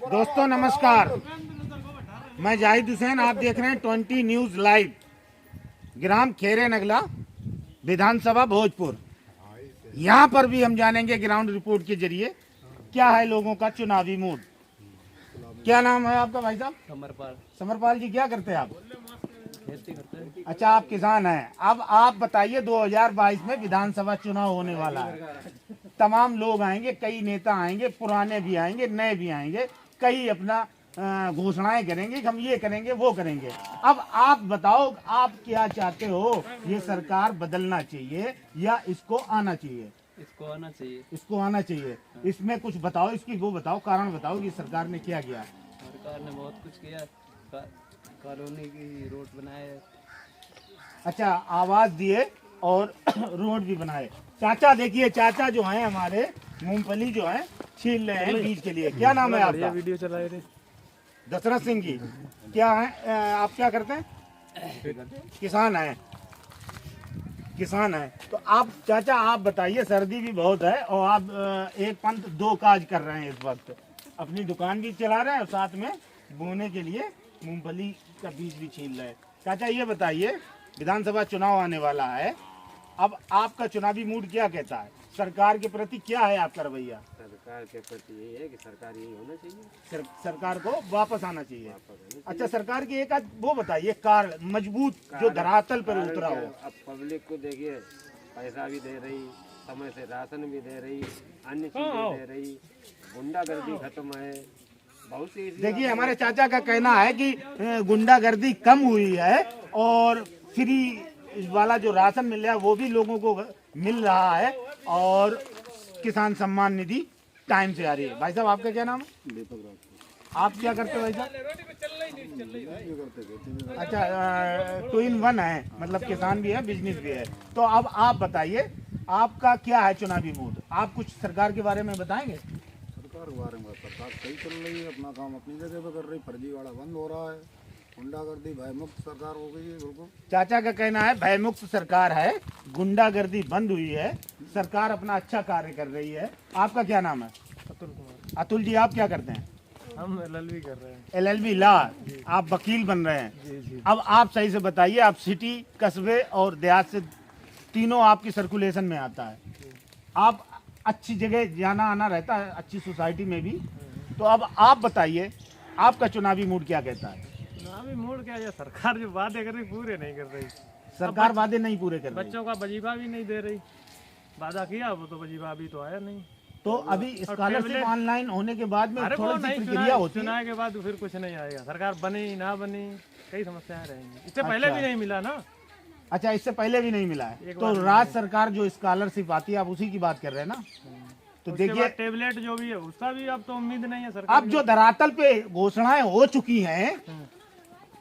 दोस्तों नमस्कार, मैं जाहिद हुसैन। आप देख रहे हैं 20 न्यूज़ लाइव। ग्राम खेरे नगला, विधानसभा भोजपुर। यहाँ पर भी हम जानेंगे ग्राउंड रिपोर्ट के जरिए क्या है लोगों का चुनावी मूड। क्या नाम है आपका भाई साहब? समरपाल। समरपाल जी, क्या करते हैं आप? खेती करते हैं। अच्छा, आप किसान हैं। अब आप बताइए, 2022 में विधानसभा चुनाव होने वाला है। तमाम लोग आएंगे, कई नेता आएंगे, पुराने भी आएंगे, नए भी आएंगे, कई अपना घोषणाएं करेंगे कि हम ये करेंगे वो करेंगे। अब आप बताओ, आप क्या चाहते हो? ये सरकार बदलना चाहिए या इसको आना चाहिए? इसको आना चाहिए। इसको आना चाहिए। इसमें कुछ बताओ, इसकी वो बताओ, कारण बताओ कि सरकार ने क्या किया। सरकार ने बहुत कुछ किया। कॉलोनी की रोड बनाए। अच्छा, आवाज दिए और रोड भी बनाए। चाचा देखिए, चाचा जो हैं हमारे, मूंगफली जो है छील रहे हैं बीज के लिए। क्या नाम है आपका? वीडियो चलाए थे। दशरथ सिंह जी। क्या है, आप क्या करते हैं? किसान हैं। किसान है तो आप चाचा, आप बताइए, सर्दी भी बहुत है और आप एक पंथ दो काज कर रहे हैं इस वक्त। अपनी दुकान भी चला रहे हैं और साथ में बोने के लिए मूंगफली का बीज भी छील रहे हैं। चाचा ये बताइए, विधानसभा चुनाव आने वाला है, अब आपका चुनावी मूड क्या कहता है? सरकार के प्रति क्या है आपका रवैया? सरकार के प्रति यही है कि सरकार यही होना चाहिए। सरकार को वापस आना चाहिए। अच्छा, सरकार की एक आध वो बताइए कारण मजबूत जो धरातल पर उतरा हो। अब पब्लिक को देखिए, पैसा भी दे रही, समय से राशन भी दे रही, अन्य चीजें दे रही, गुंडागर्दी खत्म है, बहुत सी। देखिए, हमारे चाचा का कहना है कि गुंडागर्दी कम हुई है और फ्री वाला जो राशन मिल रहा है वो भी लोगों को मिल रहा है और किसान सम्मान निधि टाइम से आ रही है। भाई साहब, आपका क्या नाम है? आप क्या करते हो भाई साहब? अच्छा, 2 in 1 है, मतलब किसान भी है, बिजनेस भी है। तो अब आप बताइए, आपका क्या है चुनावी मूड? आप कुछ सरकार के बारे में बताएंगे? सरकार के बारे में सरकार सही चल रही है, अपना काम अपनी जगह पे कर रही, फर्जीवाड़ा बंद हो रहा है, गुंडागर्दी भयमुक्त सरकार हो गई है बिल्कुल। चाचा का कहना है भयमुक्त सरकार है, गुंडागर्दी बंद हुई है, सरकार अपना अच्छा कार्य कर रही है। आपका क्या नाम है? अतुल कुमार। अतुल जी, आप क्या करते हैं? हम LLB कर रहे हैं। LLB ला, आप वकील बन रहे हैं। जी। अब आप सही से बताइए, आप सिटी, कस्बे और देहात से तीनों आपकी सर्कुलेशन में आता है। आप अच्छी जगह जाना आना रहता है, अच्छी सोसाइटी में भी। तो अब आप बताइए, आपका चुनावी मूड क्या कहता है? चुनावी मूड क्या है? सरकार जो वादे कर रही पूरे नहीं कर रही। सरकार वादे नहीं पूरे कर रही। बच्चों का वजीफा भी नहीं दे रही। वादा किया वो तो वजीफा अभी तो आया नहीं। तो अभी स्कॉलरशिप ऑनलाइन होने के बाद में अरे वो थोड़ी सी नहीं प्रक्रिया होती है। चुनाव के बाद फिर कुछ नहीं आएगा। सरकार बनी ना बनी, कई समस्याएं रहेंगी। इससे पहले भी नहीं मिला ना। अच्छा, इससे पहले भी नहीं मिला है। तो राज्य सरकार जो स्कॉलरशिप आती है, आप उसी की बात कर रहे हैं ना? तो देखिए, टेबलेट जो भी है उसका भी अब तो उम्मीद नहीं है सरकार। अब जो धरातल पे घोषणाएं हो चुकी हैं,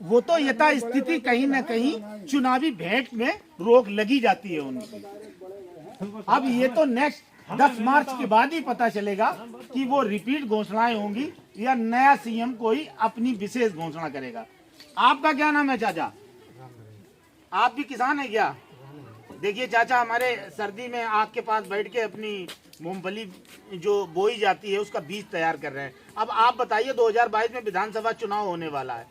वो तो यथा स्थिति कहीं न कहीं चुनावी भेंट में रोक लगी जाती है उनकी। अब ये तो नेक्स्ट 10 मार्च के बाद ही पता चलेगा कि वो रिपीट घोषणाएं होंगी या नया सीएम कोई अपनी विशेष घोषणा करेगा। आपका क्या नाम है चाचा? आप भी किसान है क्या? देखिए चाचा, हमारे सर्दी में आग के पास बैठ के अपनी मूंगफली जो बोई जाती है उसका बीज तैयार कर रहे हैं। अब आप बताइए, 2022 में विधानसभा चुनाव होने वाला है,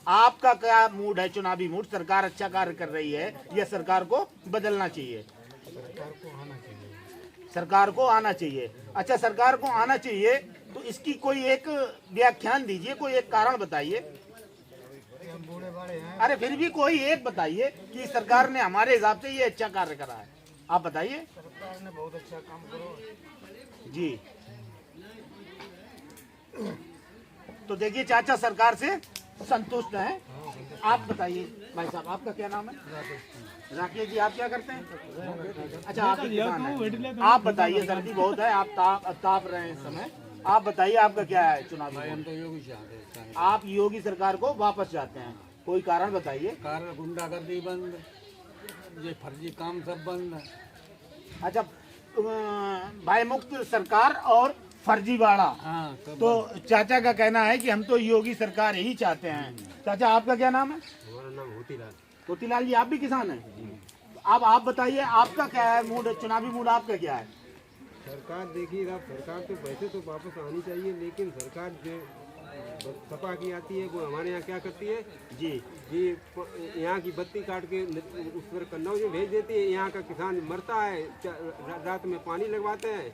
आपका क्या मूड है? चुनावी मूड, सरकार अच्छा कार्य कर रही है या सरकार को बदलना चाहिए? सरकार को आना चाहिए। अच्छा, सरकार को आना चाहिए तो इसकी कोई एक व्याख्यान दीजिए, कोई एक कारण बताइए। अरे फिर भी कोई एक बताइए कि सरकार ने हमारे हिसाब से ये अच्छा कार्य करा है। आप बताइए। सरकार ने बहुत अच्छा काम करो जी। तो देखिए, चाचा सरकार से संतुष्ट हैं। आप बताइए भाई साहब, आपका क्या नाम है? राकेश जी, आप क्या करते हैं? अच्छा, आप ही किसान हैं। आप बताइए, सर्दी बहुत है, आप ताप रहे हैं इस समय। आप बताइए, आपका क्या है चुनावी? हम तो योगी चाहते हैं। आप योगी सरकार को वापस चाहते हैं, कोई कारण बताइए। कारण गुंडागर्दी बंद, ये फर्जी काम सब बंद। अच्छा, भयमुक्त सरकार और फर्जीवाड़ा। हाँ, तो चाचा का कहना है कि हम तो योगी सरकार ही चाहते हैं। चाचा, आपका क्या नाम है? हमारा नाम होतीलाल। होतीलाल जी, आप भी किसान हैं? अब आप बताइए, आपका क्या है मूड, चुनावी मूड आपका क्या है? सरकार देखिए, सरकार तो वैसे तो वापस आनी चाहिए, लेकिन सरकार जो सपा की आती है, वो हमारे यहाँ क्या करती है जी जी, यहाँ की बत्ती काट के उस पर कन्नौज में भेज देती है। यहाँ का किसान मरता है, रात में पानी लगवाते हैं।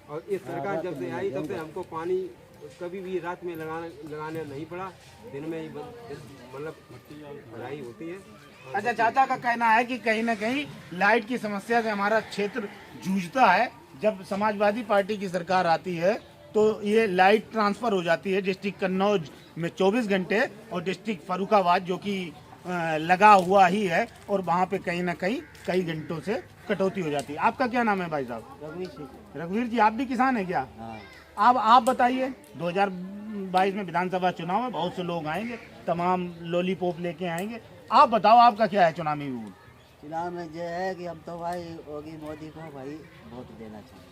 और ये सरकार जब से आई तब से हमको पानी कभी भी रात में लगाने नहीं पड़ा, दिन में ही मतलब भराई होती है। अच्छा, चाचा का कहना है कि कहीं ना कहीं लाइट की समस्या से हमारा क्षेत्र जूझता है। जब समाजवादी पार्टी की सरकार आती है तो ये लाइट ट्रांसफर हो जाती है डिस्ट्रिक्ट कन्नौज में 24 घंटे और डिस्ट्रिक्ट फर्रुखाबाद जो कि लगा हुआ ही है, और वहाँ पे कहीं ना कहीं कई घंटों से कटौती हो जाती है। आपका क्या नाम है भाई साहब? रघुवीर जी, आप भी किसान है क्या? अब आप बताइए, 2022 में विधानसभा चुनाव है, बहुत से लोग आएंगे, तमाम लॉलीपॉप लेके आएंगे। आप बताओ आपका क्या है चुनावी मूड? चुनाव में जो है कि हम तो भाई योगी मोदी को भाई वोट देना चाहिए।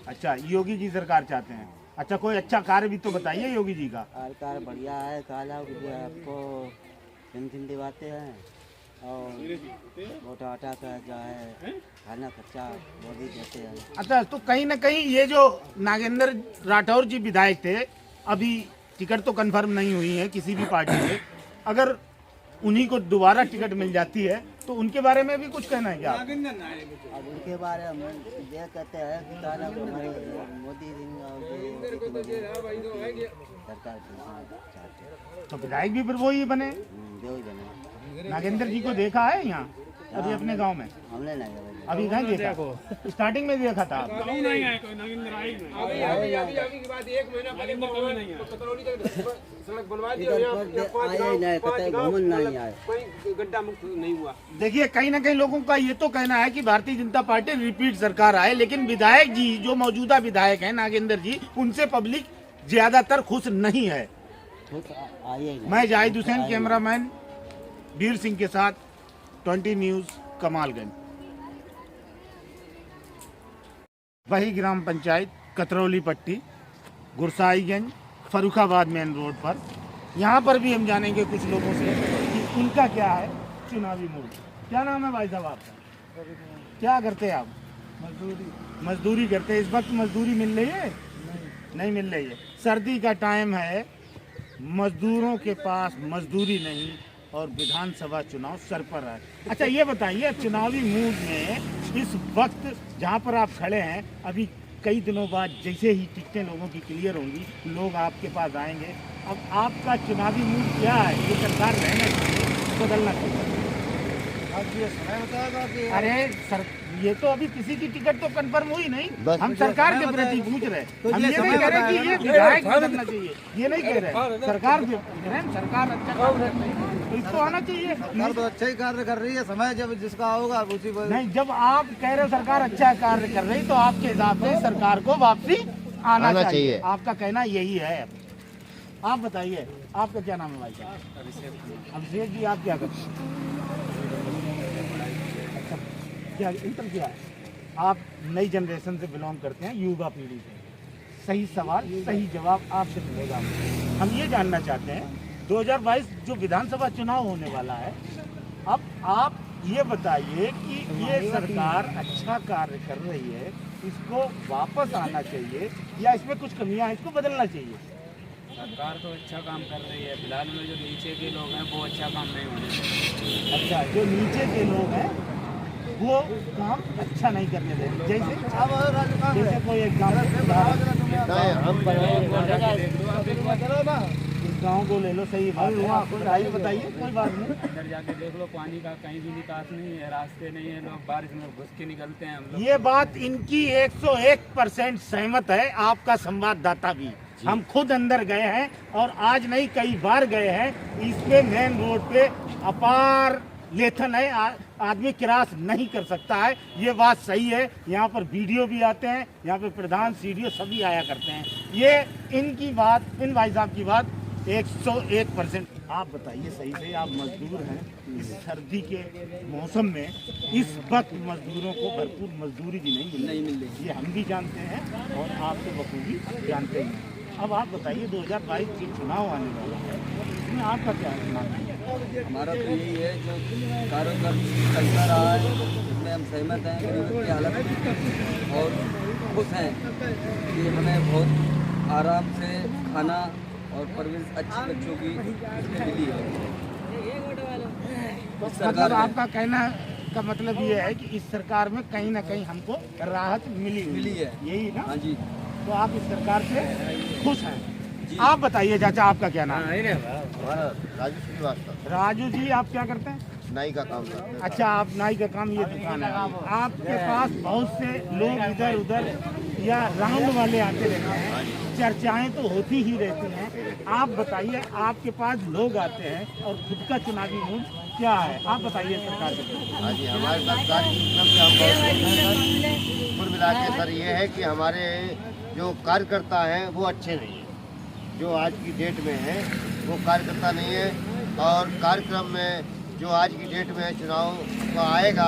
अच्छा, योगी जी सरकार चाहते हैं। अच्छा, कोई अच्छा कार्य भी तो बताइए योगी जी का। सरकार बढ़िया है, काला आपको पेंशन दिवाते हैं और मोटा आटा का जो है खाना खर्चा मोदी देते हैं। अच्छा, तो कहीं ना कहीं ये जो नागेंद्र राठौर जी विधायक थे, अभी टिकट तो कंफर्म नहीं हुई है किसी भी पार्टी से, अगर उन्हीं को दोबारा टिकट मिल जाती है तो उनके बारे में भी कुछ कहना है क्या? अब उनके बारे में ये कहते हैं कि काला को हमारे मोदी सिंह सरकार चाहते हैं तो विधायक भी फिर वही बने। जो ही बने। नागेंद्र जी को देखा है यहाँ अभी अपने गांव में? हमने नहीं अभी कहीं देखा? स्टार्टिंग में देखा था। सड़क बनवा दी और यहाँ गड्ढा मुक्त नहीं हुआ। देखिए, कहीं ना कहीं लोगों का ये तो कहना है कि भारतीय जनता पार्टी रिपीट सरकार आए, लेकिन विधायक जी जो मौजूदा विधायक हैं नागेंद्र जी, उनसे पब्लिक ज्यादातर खुश नहीं है। मैं जाहिद हुसैन, कैमरामैन वीर सिंह के साथ 20 न्यूज कमालगंज। वही ग्राम पंचायत कतरौली पट्टी, गुरसाईगंज, फर्रुखाबाद मेन रोड पर। यहाँ पर भी हम जानेंगे कुछ लोगों से कि उनका क्या है चुनावी मूड। क्या नाम है भाई साहब आपका? क्या करते हैं आप? मजदूरी करते हैं। इस वक्त मजदूरी मिल रही है? नहीं मिल रही है। सर्दी का टाइम है, मजदूरों के पास मजदूरी नहीं और विधानसभा चुनाव सर पर है। अच्छा, ये बताइए, चुनावी मूड में इस वक्त जहाँ पर आप खड़े हैं, अभी कई दिनों बाद जैसे ही टिकटें लोगों की क्लियर होंगी, लोग आपके पास आएंगे। अब आपका चुनावी मूड क्या है? ये सरकार रहना चाहिए, बदलना चाहिए? ये समय बताएगा कि अरे सर, ये तो अभी किसी की टिकट तो कंफर्म हुई नहीं, हम सरकार के प्रति पूछ रहे। हम ये नहीं कह रहे कि ये विधायक बदलना चाहिए, ये नहीं कह रहे। सरकार सरकार अच्छा काम कर रही है तो इसको आना चाहिए। सरकार तो अच्छा ही कार्य कर रही है, समय जब जिसका होगा उसी को। नहीं, जब आप कह रहे हो सरकार अच्छा कार्य कर रही, तो आपके हिसाब से सरकार को वापसी आना चाहिए। आपका कहना यही है। आप बताइए, आपका क्या नाम है भाई साहब? अभिषेक जी, आप क्या करते हैं? अच्छा, क्या इंटर किया है? आप नई जनरेशन से बिलोंग करते हैं, युवा पीढ़ी से। सही सवाल, सही जवाब आपसे मिलेगा। हम ये जानना चाहते हैं, 2022 जो विधानसभा चुनाव होने वाला है, अब आप ये बताइए कि ये सरकार अच्छा कार्य कर रही है, इसको वापस आना चाहिए या इसमें कुछ कमियां हैं, इसको बदलना चाहिए? सरकार तो अच्छा काम कर रही है। फिलहाल में जो नीचे के लोग हैं वो अच्छा काम नहीं होने देते। अच्छा, जो नीचे के लोग हैं वो काम अच्छा नहीं करने देते। जैसे कोई एग्जाम्पल गाँव को ले लो, सही बात है, बताइए, कोई बात नहीं। अंदर जाके देख लो, पानी का कहीं भी निकास नहीं है, रास्ते नहीं है, लोग बारिश में घुस के निकलते हैं। हम लोग ये बात इनकी 101% सहमत है। आपका संवाददाता भी, हम खुद अंदर गए हैं और आज नहीं कई बार गए हैं। इसमें मेन रोड पे अपार लेथन है, आदमी क्रॉस नहीं कर सकता है। ये बात सही है। यहाँ पर वीडियो भी आते हैं, यहाँ पे प्रधान सीडीओ सभी आया करते हैं। ये इनकी बात, इन भाई साहब की बात 101%। आप बताइए सही से, आप मजदूर हैं, इस सर्दी के मौसम में इस वक्त मजदूरों को भरपूर मजदूरी भी नहीं मिल रही, ये हम भी जानते हैं और आप तो बखूबी जानते ही हैं। अब आप बताइए, 2022 के चुनाव आने वाला है, इसमें आपका क्या मानना है? हमारा तो यही है, जो कार्यक्रम चलता रहा है उसमें हम सहमत हैं। गरीबों की हालत और खुश हैं कि हमें बहुत आराम से खाना और परवरिश अच्छी बच्चों की मिली है। मतलब आपका कहना का मतलब ये है कि इस सरकार में कहीं ना कहीं हमको राहत मिली है। यही ना? हाँ जी। तो आप इस सरकार से खुश हैं? आप बताइए चाचा, आपका क्या नाम है? हमारा राजू श्रीवास्तव, राजू जी, आप क्या करते हैं? नाई का काम करते हैं। अच्छा, आप नाई का काम, ये दुकान है आपके पास। बहुत से लोग इधर उधर या राउंड वाले आते रहते हैं, चर्चाएं तो होती ही रहती हैं। आप बताइए, आपके पास लोग आते हैं और खुद का चुनावी मूड क्या है, आप बताइए सरकार को। हाँ जी, हमारे सरकार की तरफ से हम बहुत खुश हैं सर। कुल मिला के सर ये है कि हमारे जो कार्यकर्ता हैं वो अच्छे नहीं हैं, जो आज की डेट में है वो कार्यकर्ता नहीं है। और कार्यक्रम में जो आज की डेट में चुनाव का आएगा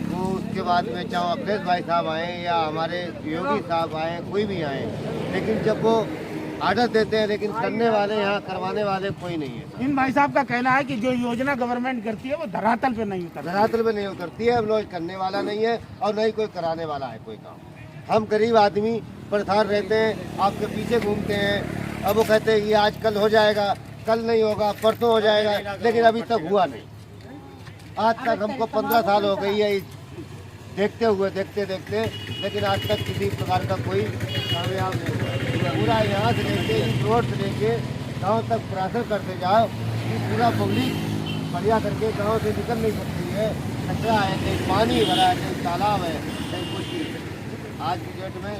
वो उसके बाद में चाहे अखिलेश भाई साहब आए या हमारे योगी साहब आए, कोई भी आए, लेकिन जब वो आर्डर देते हैं लेकिन करने वाले यहाँ करवाने वाले कोई नहीं है। इन भाई साहब का कहना है कि जो योजना गवर्नमेंट करती है वो धरातल पे नहीं उतरती। धरातल पे नहीं उतरती है, लोग करने वाला नहीं है और नहीं कोई कराने वाला है कोई काम। हम गरीब आदमी परेशान रहते हैं, आपके पीछे घूमते हैं। अब वो कहते हैं कि आज कल हो जाएगा, कल नहीं होगा, परसों हो जाएगा, लेकिन अभी तक हुआ नहीं। आज तक हमको 15 साल हो गई है देखते हुए, देखते देखते, लेकिन आज तक किसी प्रकार का कोई कामयाब नहीं हुआ। पूरा यहाँ से लेके इस रोड से लेके गांव तक प्रयास करते जाओ कि पूरा पब्लिक बढ़िया करके गांव से निकल नहीं सकती है। कचरा है, कहीं पानी भरा है, कहीं तालाब है, कहीं कुछ। आज की डेट में